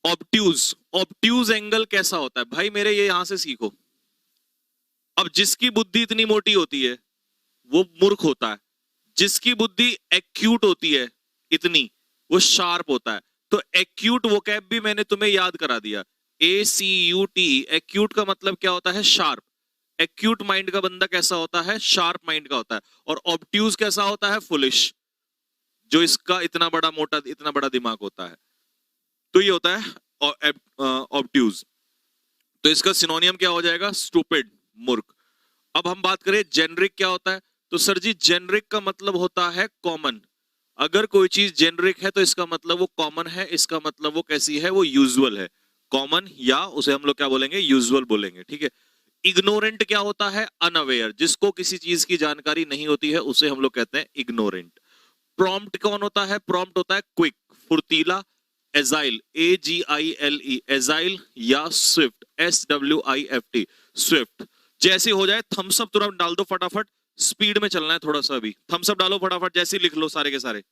Obtuse, obtuse angle कैसा होता है भाई मेरे, ये यहां से सीखो। अब जिसकी बुद्धि इतनी मोटी होती है वो मूर्ख होता है, जिसकी बुद्धि एक्यूट होती है इतनी, वो शार्प होता है। तो एक्यूट वोकैब भी मैंने तुम्हें याद करा दिया, ACUT। एक्यूट का मतलब क्या होता है? शार्प। एक्यूट माइंड का बंदा कैसा होता है? शार्प माइंड का होता है। और ऑब्ट्यूज कैसा होता है? फुलिश, जो इसका इतना बड़ा मोटा, इतना बड़ा दिमाग होता है। तो ये होता है ऑब्ट्यूज। तो इसका सिनोनियम क्या हो जाएगा? स्टूपिड, मूर्ख। अब हम बात करें जेनरिक क्या होता है, तो सर जी जेनरिक का मतलब होता है कॉमन। अगर कोई चीज जेनरिक है तो इसका मतलब वो कॉमन है, इसका मतलब वो कैसी है? वो यूजुअल है। कॉमन, या उसे हम लोग क्या बोलेंगे? यूजुअल बोलेंगे, ठीक है। इग्नोरेंट क्या होता है? अनअवेयर, जिसको किसी चीज की जानकारी नहीं होती है उसे हम लोग कहते हैं इग्नोरेंट। प्रॉम्प्ट कौन होता है? प्रॉम्प्ट होता है क्विक, फुर्तीला। Agile, AGILE, agile. या स्विफ्ट, SWIFT, स्विफ्ट। जैसे हो जाए थम्स अप तुरंत डाल दो फटाफट, स्पीड में चलना है थोड़ा सा भी, थम्स अप डालो फटाफट, जैसे ही लिख लो सारे के सारे।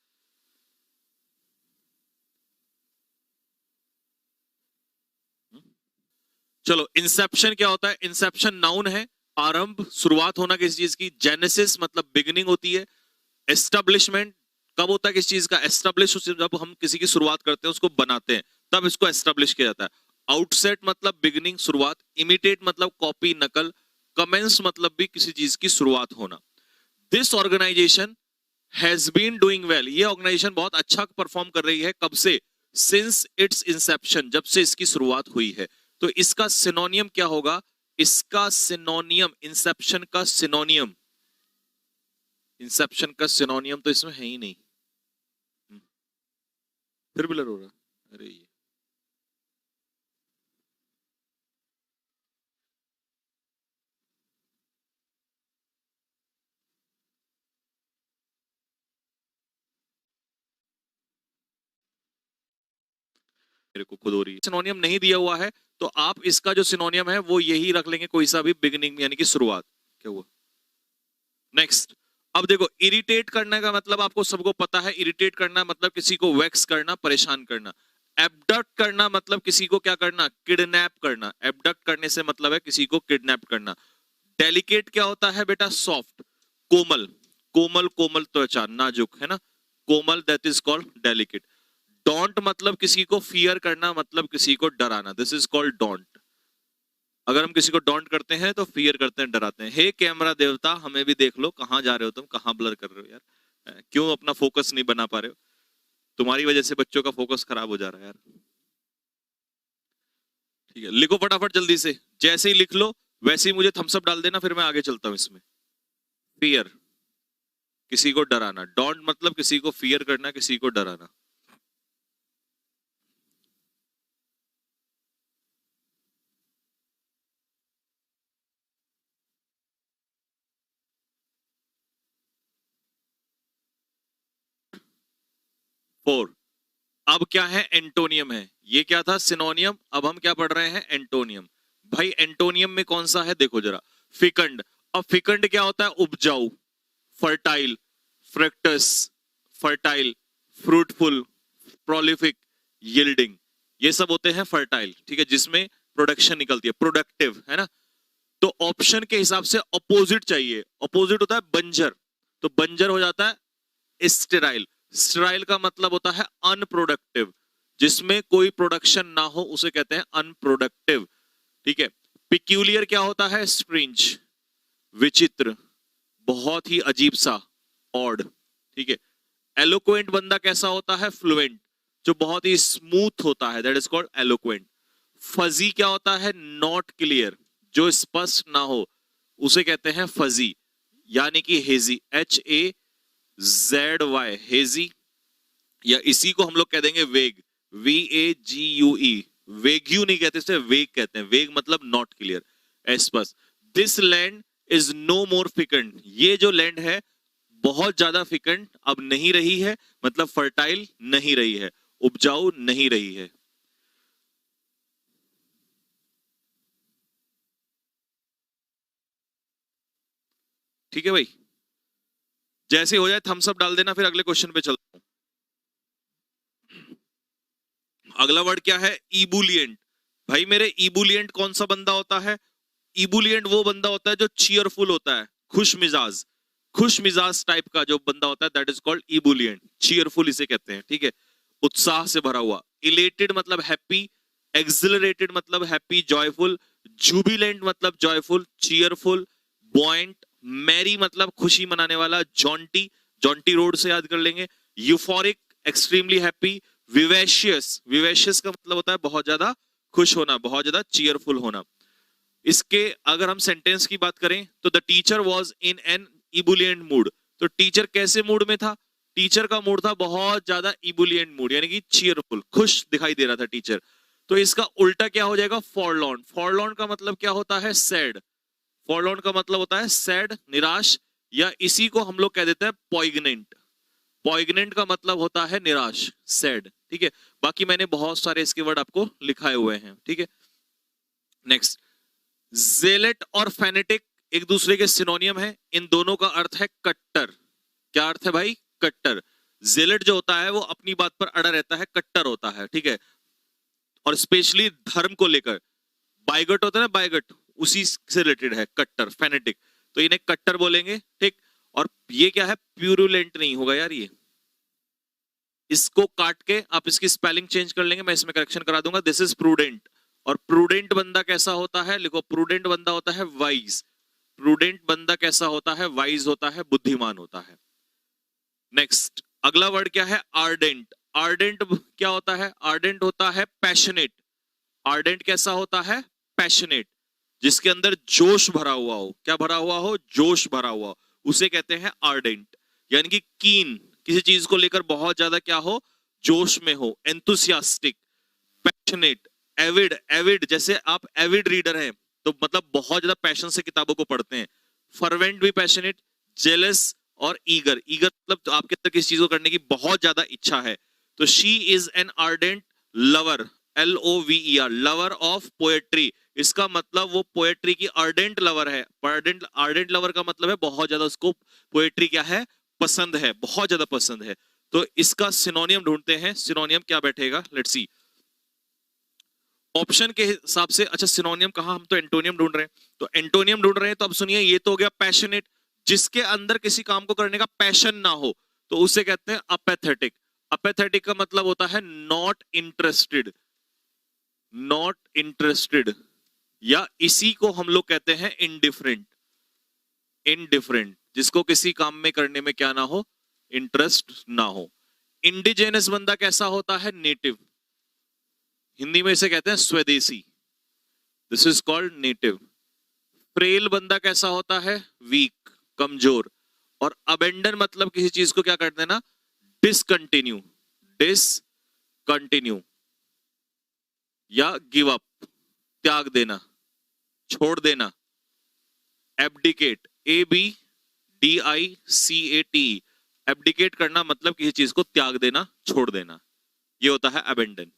चलो, इंसेप्शन क्या होता है? इंसेप्शन नाउन है, आरंभ, शुरुआत होना किसी चीज की। जेनेसिस मतलब बिगिनिंग होती है। एस्टेब्लिशमेंट कब होता है किसी चीज का? एस्टेब्लिश जब हम किसी की शुरुआत करते हैं, उसको बनाते हैं, तब इसको एस्टेब्लिश किया जाता है। आउटसेट मतलब बिगिनिंग, शुरुआत। इमिटेट मतलब कॉपी, नकल। कमेंस मतलब भी किसी चीज की शुरुआत होना। This organization has been doing well, ये ऑर्गेनाइजेशन बहुत अच्छा परफॉर्म कर रही है। कब से? सिंस इट्स इंसेप्शन, जब से इसकी शुरुआत हुई है। तो इसका सिनोनियम क्या होगा? इसका सिनोनियम, इंसेप्शन का सिनोनियम, इंसेप्शन का सिनोनियम तो इसमें है ही नहीं। फिर ब्लर हो रहा है, अरे ये मेरे को खुद हो रही है। सिनोनियम नहीं दिया हुआ है, तो आप इसका जो सिनोनियम है वो यही रख लेंगे, कोई सा भी, बिगिनिंग यानी कि शुरुआत। क्या हुआ? नेक्स्ट। अब देखो, इरिटेट करने का मतलब आपको सबको पता है। इरिटेट करना मतलब किसी को वेक्स करना, परेशान करना। एबडक्ट करना मतलब किसी को क्या करना? किडनैप करना। एबडक्ट करने से मतलब है किसी को किडनैप करना। डेलिकेट क्या होता है बेटा? सॉफ्ट, कोमल। कोमल, कोमल त्वचा, नाजुक, है ना? कोमल, that is called delicate. Don't मतलब किसी को फियर करना, मतलब किसी को डराना, दिस इज कॉल्ड डोंट। अगर हम किसी को डोंट करते हैं तो फियर करते हैं, डराते हैं। हे कैमरा देवता, हमें भी देख लो, कहां जा रहे हो तुम, कहां ब्लर कर रहे हो यार? क्यों अपना फोकस नहीं बना पा रहे हो? तुम्हारी वजह से बच्चों का फोकस खराब हो जा रहा है यार। ठीक है, लिखो फटाफट जल्दी से, जैसे ही लिख लो वैसे ही मुझे थम्स अप डाल देना, फिर मैं आगे चलता हूं इसमें। फियर, किसी को डराना। डोंट मतलब किसी को फियर करना, किसी को डराना। 4। अब क्या है? एंटोनियम है। ये क्या था? सिनोनियम। अब हम क्या पढ़ रहे हैं? एंटोनियम। भाई एंटोनियम में कौन सा है? देखो जरा, फिकंड। अब फिकंड क्या होता है? उपजाऊ, fertile, fructus, fertile, fruitful, prolific, yielding. ये सब होते हैं फर्टाइल, ठीक है, जिसमें प्रोडक्शन निकलती है, प्रोडक्टिव, है ना? तो ऑप्शन के हिसाब से अपोजिट चाहिए। अपोजिट होता है बंजर, तो बंजर हो जाता है स्टेराइल। स्टेराइल का मतलब होता है अनप्रोडक्टिव, जिसमें कोई प्रोडक्शन ना हो उसे कहते हैं अनप्रोडक्टिव, ठीक है। पिक्यूलियर क्या होता है? स्ट्रेंज, विचित्र, बहुत ही अजीब सा, ऑड, ठीक है। एलोक्वेंट बंदा कैसा होता है? फ्लुएंट, जो बहुत ही स्मूथ होता है, that is called eloquent. Fuzzy क्या होता है? नॉट क्लियर, जो स्पष्ट ना हो उसे कहते हैं फजी, यानी कि हेजी, HAZY, हेजी। या इसी को हम लोग कह देंगे वेग, VAGUE। वेग्यू नहीं कहते इसे, वेग कहते हैं। वेग मतलब नॉट क्लियर, स्पष्ट। दिस लैंड इज नो मोर फिकंड, ये जो लैंड है बहुत ज्यादा फिकंड अब नहीं रही है, मतलब फर्टाइल नहीं रही है, उपजाऊ नहीं रही है। ठीक है भाई, जैसे हो जाए थम्स अप डाल देना, फिर अगले क्वेश्चन पे चलता हूं। अगला वर्ड क्या है? इबुलिएंट। भाई मेरे इबुलिएंट कौन सा बंदा होता है? इबुलिएंट वो बंदा होता है जो चीयरफुल होता है, खुश मिजाज, खुश मिजाज टाइप का जो बंदा होता है, दैट इज कॉल्ड इबुलिएंट। चीयरफुल इसे कहते हैं, ठीक है, उत्साह से भरा हुआ। इलेटेड मतलब हैप्पी, एक्सिलरेटेड मतलब हैप्पी जॉयफुल, जुबिलेंट मतलब जॉयफुल चीयरफुल, बॉइंट, मैरी मतलब खुशी मनाने वाला, जॉन्टी, जॉन्टी रोड से याद कर लेंगे, euphoric extremely happy, vivacious, vivacious का मतलब होता है बहुत ज्यादा खुश होना, बहुत ज्यादा चीयरफुल होना। इसके अगर हम सेंटेंस की बात करें तो the teacher was in an ebullient mood. तो टीचर कैसे मूड में था? टीचर का मूड था बहुत ज्यादा इबुलियंट मूड, यानी कि चीयरफुल, खुश दिखाई दे रहा था टीचर। तो इसका उल्टा क्या हो जाएगा? फॉरलॉर्न। फॉरलॉर्न का मतलब क्या होता है? सैड। फॉरलॉर्न का मतलब होता है सैड, निराश, या इसी को हम लोग कह देते हैं पॉइग्नेंट। पॉइग्नेंट का मतलब होता है निराश, सैड, ठीक है। बाकी मैंने बहुत सारे इसके वर्ड आपको लिखाए हुए हैं, ठीक है। नेक्स्ट, जेलेट और फेनेटिक एक दूसरे के सिनोनियम है। इन दोनों का अर्थ है कट्टर। क्या अर्थ है भाई? कट्टर। जेलेट जो होता है वो अपनी बात पर अड़ा रहता है, कट्टर होता है, ठीक है, और स्पेशली धर्म को लेकर। बाइगट होता है ना, बाइगट, उसी से रिलेटेड है कट्टर, फेनेटिक। तो इन्हें कट्टर बोलेंगे, ठीक। और ये क्या है? प्यूरुलेंट नहीं होगा यार, ये इसको काट के आप इसकी स्पेलिंग चेंज कर लेंगे, मैं इसमें करेक्शन करा दूंगा। This is prudent. और प्रूडेंट बंदा कैसा होता है? लिखो, प्रूडेंट बंदा होता है वाइज। प्रूडेंट बंदा कैसा होता है? वाइज होता है, बुद्धिमान होता है। नेक्स्ट, अगला वर्ड क्या है? आर्डेंट। आर्डेंट क्या होता है? आर्डेंट होता है पैशनेट। आर्डेंट कैसा होता है? पैशनेट, जिसके अंदर जोश भरा हुआ हो। क्या भरा हुआ हो? जोश भरा हुआ, उसे कहते हैं आर्डेंट। यानी कि कीन, किसी चीज को लेकर बहुत ज्यादा क्या हो? जोश में हो, एंथुसियास्टिक, पैशनेट, एविड। एविड जैसे आप एविड रीडर हैं तो मतलब बहुत ज्यादा पैशन से किताबों को पढ़ते हैं। फर्वेंट भी पैशनेट, जेलस और ईगर। ईगर मतलब आपके अंदर किसी चीज को करने की बहुत ज्यादा इच्छा है। तो she is an ardent lover, LOVER, lover of poetry. इसका मतलब वो पोएट्री की अर्डेंट लवर है। अर्डेंट, अर्डेंट लवर का मतलब है बहुत ज्यादा उसको पोएट्री क्या है? पसंद है, बहुत ज्यादा पसंद है। तो इसका सिनोनियम ढूंढते हैं। सिनोनियम क्या बैठेगा? Let's see. ऑप्शन के हिसाब से, अच्छा सिनोनियम कहां? हम तो एंटोनियम ढूंढ रहे हैं। तो एंटोनियम ढूंढ रहे हैं, तो अब सुनिए, ये तो हो गया पैशनेट, जिसके अंदर किसी काम को करने का पैशन ना हो, तो उसे कहते हैं अपैथेटिक। अपैथेटिक का मतलब होता है नॉट इंटरेस्टेड, नॉट इंटरेस्टेड, या इसी को हम लोग कहते हैं इनडिफरेंट। इनडिफरेंट, जिसको किसी काम में करने में क्या ना हो? इंटरेस्ट ना हो। इंडिजेनस बंदा कैसा होता है? नेटिव। हिंदी में इसे कहते हैं स्वदेशी, this is called native. Frail बंदा कैसा होता है? वीक, कमजोर। और अबेंडन मतलब किसी चीज को क्या कर देना? डिसकंटिन्यू, डिसकंटिन्यू, या गिव अप, त्याग देना, छोड़ देना। एब्डिकेट, ABDICAT, एब्डिकेट करना मतलब किसी चीज को त्याग देना, छोड़ देना, ये होता है अबेंडन।